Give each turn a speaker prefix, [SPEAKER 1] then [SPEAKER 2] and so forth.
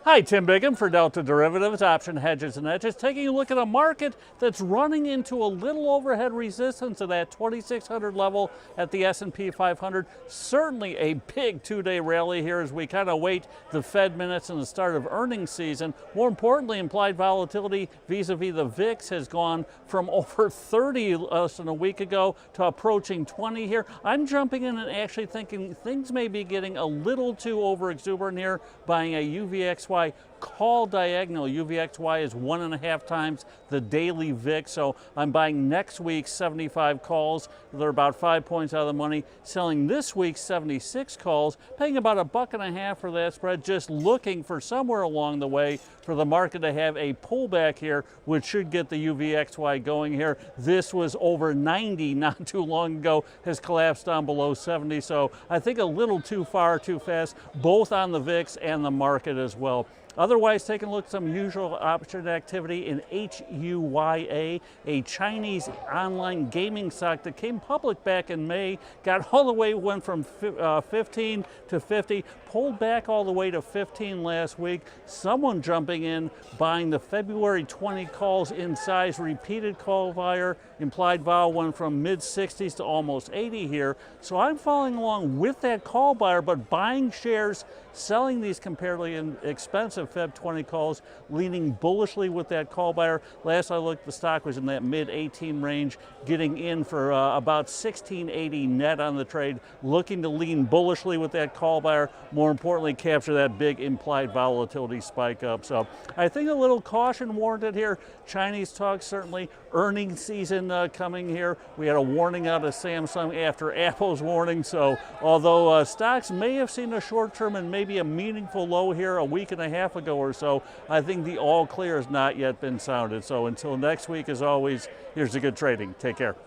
[SPEAKER 1] Hi, Tim Biggam for Delta Derivatives, Option Hedges and Edges, taking a look at a market that's running into a little overhead resistance at that 2,600 level at the S&P 500. Certainly a big two-day rally here as we kind of wait the Fed minutes and the start of earnings season. More importantly, implied volatility vis-a-vis the VIX has gone from over 30 less than a week ago to approaching 20 here. I'm jumping in and actually thinking things may be getting a little too over-exuberant here, buying a UVXY call diagonal. UVXY is 1.5 times the daily VIX, so I'm buying next week's 75 calls. They're about 5 points out of the money. Selling this week's 76 calls, paying about $1.50 for that spread, just looking for somewhere along the way for the market to have a pullback here, which should get the UVXY going here. This was over 90 not too long ago, has collapsed down below 70, so I think a little too far, too fast, both on the VIX and the market as well. Otherwise, taking a look at some usual option activity in HUYA, a Chinese online gaming stock that came public back in May, got all the way, went from 15 to 50, pulled back all the way to 15 last week. Someone jumping in, buying the February 20 calls in size, repeated call buyer, implied vol went from mid-60s to almost 80 here. So I'm following along with that call buyer, but buying shares, selling these comparatively expensive Feb 20 calls, leaning bullishly with that call buyer. Last I looked, the stock was in that mid-18 range, getting in for about 1680 net on the trade, looking to lean bullishly with that call buyer. More importantly, capture that big implied volatility spike up. So I think a little caution warranted here. Chinese talk, certainly earnings season coming here. We had a warning out of Samsung after Apple's warning. So although stocks may have seen a short-term and maybe a meaningful low here a week and a half ago or so, I think the all clear has not yet been sounded. So until next week, as always, here's the good trading. Take care.